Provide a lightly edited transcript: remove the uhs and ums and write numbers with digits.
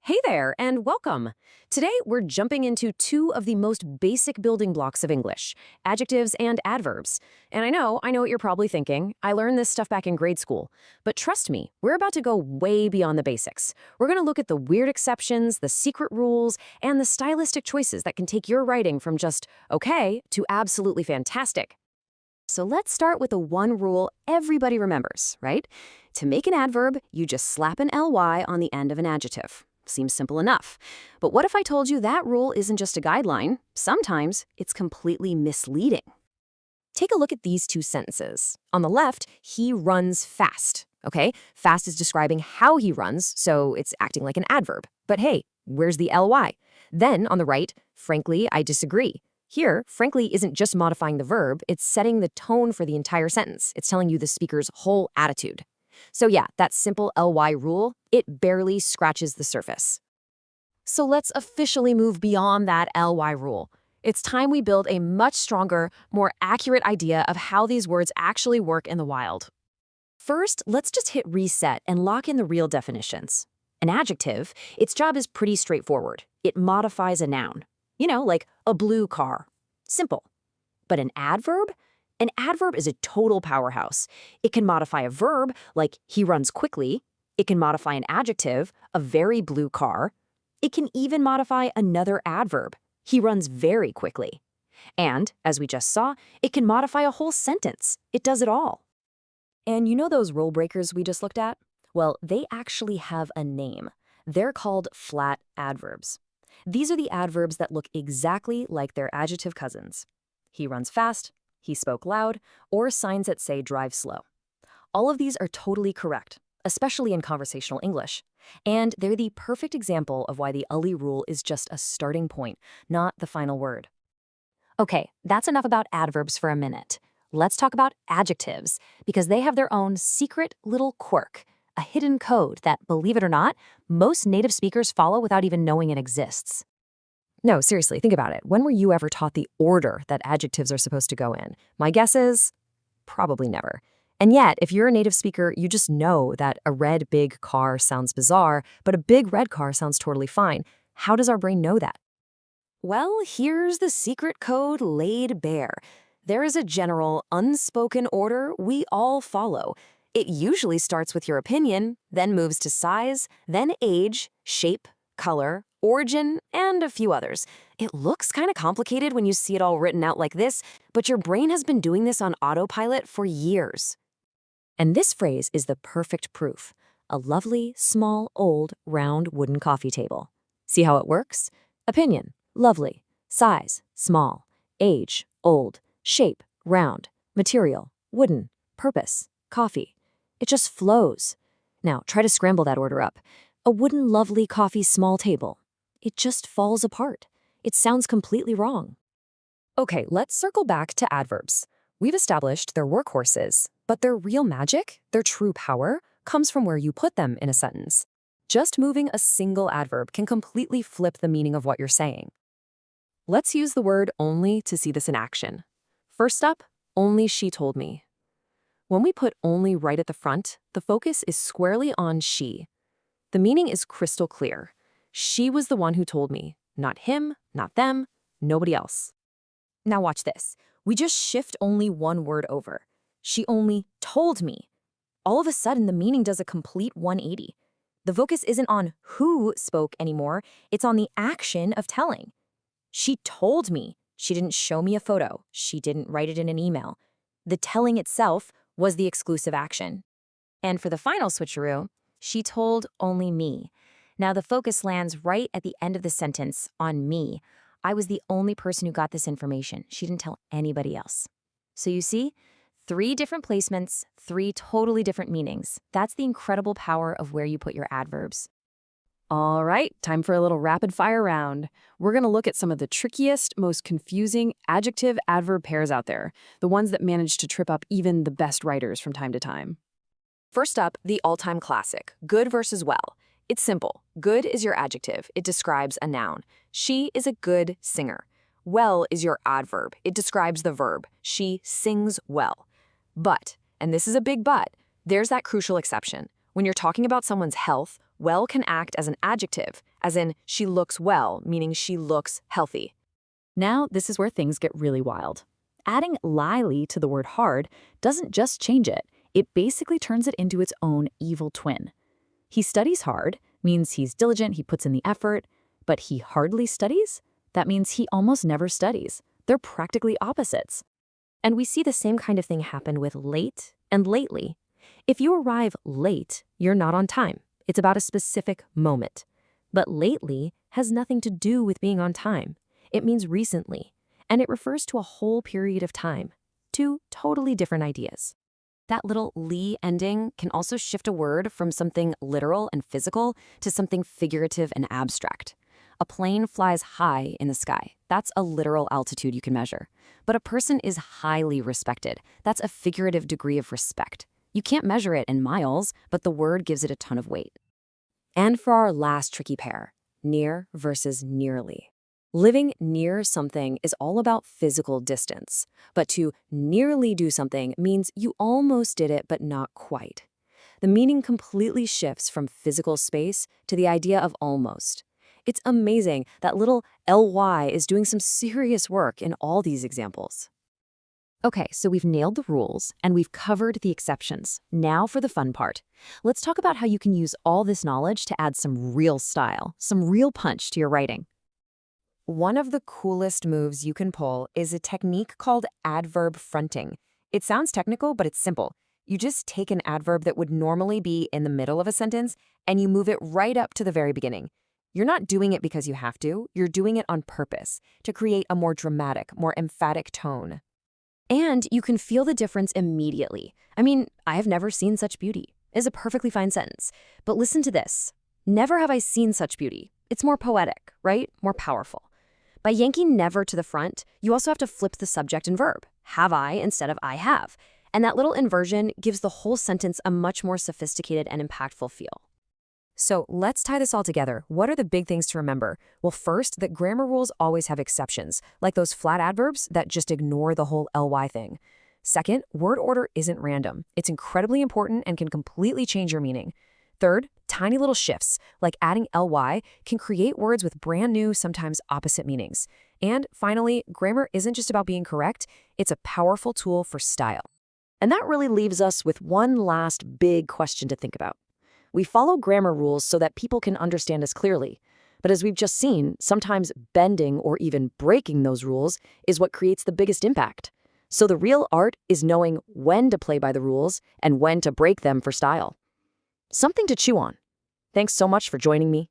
Hey there, and welcome. Today, we're jumping into two of the most basic building blocks of English, adjectives and adverbs. And I know what you're probably thinking. I learned this stuff back in grade school. But trust me, we're about to go way beyond the basics. We're going to look at the weird exceptions, the secret rules, and the stylistic choices that can take your writing from just okay to absolutely fantastic. So let's start with the one rule everybody remembers, right? To make an adverb, you just slap an ly on the end of an adjective. Seems simple enough. But what if I told you that rule isn't just a guideline? Sometimes it's completely misleading. Take a look at these two sentences. On the left, he runs fast. Okay, fast is describing how he runs, so it's acting like an adverb. But hey, where's the ly? Then on the right, frankly, I disagree. Here, frankly isn't just modifying the verb, it's setting the tone for the entire sentence. It's telling you the speaker's whole attitude. So yeah, that simple ly rule, it barely scratches the surface. So let's officially move beyond that ly rule. It's time we build a much stronger, more accurate idea of how these words actually work in the wild. First, let's just hit reset and lock in the real definitions. An adjective, its job is pretty straightforward. It modifies a noun. Like a blue car. Simple. But an adverb? An adverb is a total powerhouse. It can modify a verb, like he runs quickly. It can modify an adjective, a very blue car. It can even modify another adverb, he runs very quickly. And, as we just saw, it can modify a whole sentence. It does it all. And you know those rule breakers we just looked at? Well, they actually have a name. They're called flat adverbs. These are the adverbs that look exactly like their adjective cousins. He runs fast, he spoke loud, or signs that say drive slow. All of these are totally correct, especially in conversational English. And they're the perfect example of why the ULI rule is just a starting point, not the final word. Okay, that's enough about adverbs for a minute. Let's talk about adjectives, because they have their own secret little quirk, a hidden code that, believe it or not, most native speakers follow without even knowing it exists. No, seriously, think about it. When were you ever taught the order that adjectives are supposed to go in? My guess is probably never. And yet, if you're a native speaker, you just know that a red big car sounds bizarre, but a big red car sounds totally fine. How does our brain know that? Well, here's the secret code laid bare. There is a general, unspoken order we all follow. It usually starts with your opinion, then moves to size, then age, shape, color, origin, and a few others. It looks kind of complicated when you see it all written out like this, but your brain has been doing this on autopilot for years. And this phrase is the perfect proof. A lovely, small, old, round wooden coffee table. See how it works? Opinion, lovely. Size, small. Age, old. Shape, round. Material, wooden. Purpose, coffee. It just flows. Now, try to scramble that order up. A wooden, lovely coffee small table. It just falls apart. It sounds completely wrong. Okay, let's circle back to adverbs. We've established they're workhorses, but their real magic, their true power, comes from where you put them in a sentence. Just moving a single adverb can completely flip the meaning of what you're saying. Let's use the word only to see this in action. First up, only she told me. When we put only right at the front, the focus is squarely on she. The meaning is crystal clear. She was the one who told me, not him, not them, nobody else. Now watch this. We just shift only one word over. She only told me. All of a sudden, the meaning does a complete 180. The focus isn't on who spoke anymore, it's on the action of telling. She told me. She didn't show me a photo. She didn't write it in an email. The telling itself was the exclusive action. And for the final switcheroo, she told only me. Now the focus lands right at the end of the sentence on me. I was the only person who got this information. She didn't tell anybody else. So you see, 3 different placements, 3 totally different meanings. That's the incredible power of where you put your adverbs. All right, time for a little rapid fire round. We're going to look at some of the trickiest, most confusing adjective-adverb pairs out there, the ones that manage to trip up even the best writers from time to time. First up, the all-time classic, good versus well. It's simple. Good is your adjective. It describes a noun. She is a good singer. Well is your adverb. It describes the verb. She sings well. But, and this is a big but, there's that crucial exception. When you're talking about someone's health Well can act as an adjective, as in she looks well, meaning she looks healthy. Now, this is where things get really wild. Adding "lyly" to the word hard doesn't just change it, it basically turns it into its own evil twin. He studies hard means he's diligent, he puts in the effort, but he hardly studies? That means he almost never studies. They're practically opposites. And we see the same kind of thing happen with late and lately. If you arrive late, you're not on time. It's about a specific moment. But lately has nothing to do with being on time. It means recently, and it refers to a whole period of time. Two totally different ideas. That little "ly" ending can also shift a word from something literal and physical to something figurative and abstract. A plane flies high in the sky. That's a literal altitude you can measure. But a person is highly respected. That's a figurative degree of respect. You can't measure it in miles, but the word gives it a ton of weight. And for our last tricky pair, near versus nearly. Living near something is all about physical distance, but to nearly do something means you almost did it, but not quite. The meaning completely shifts from physical space to the idea of almost. It's amazing that little ly is doing some serious work in all these examples. Okay, so we've nailed the rules and we've covered the exceptions. Now for the fun part. Let's talk about how you can use all this knowledge to add some real style, some real punch to your writing. One of the coolest moves you can pull is a technique called adverb fronting. It sounds technical, but it's simple. You just take an adverb that would normally be in the middle of a sentence and you move it right up to the very beginning. You're not doing it because you have to, you're doing it on purpose to create a more dramatic, more emphatic tone. And you can feel the difference immediately. I mean, I have never seen such beauty is a perfectly fine sentence. But listen to this. Never have I seen such beauty. It's more poetic, right? More powerful. By yanking never to the front, you also have to flip the subject and verb. Have I instead of I have. And that little inversion gives the whole sentence a much more sophisticated and impactful feel. So let's tie this all together. What are the big things to remember? Well, first, that grammar rules always have exceptions, like those flat adverbs that just ignore the whole ly thing. Second, word order isn't random. It's incredibly important and can completely change your meaning. Third, tiny little shifts, like adding ly, can create words with brand new, sometimes opposite meanings. And finally, grammar isn't just about being correct, it's a powerful tool for style. And that really leaves us with one last big question to think about. We follow grammar rules so that people can understand us clearly. But as we've just seen, sometimes bending or even breaking those rules is what creates the biggest impact. So the real art is knowing when to play by the rules and when to break them for style. Something to chew on. Thanks so much for joining me.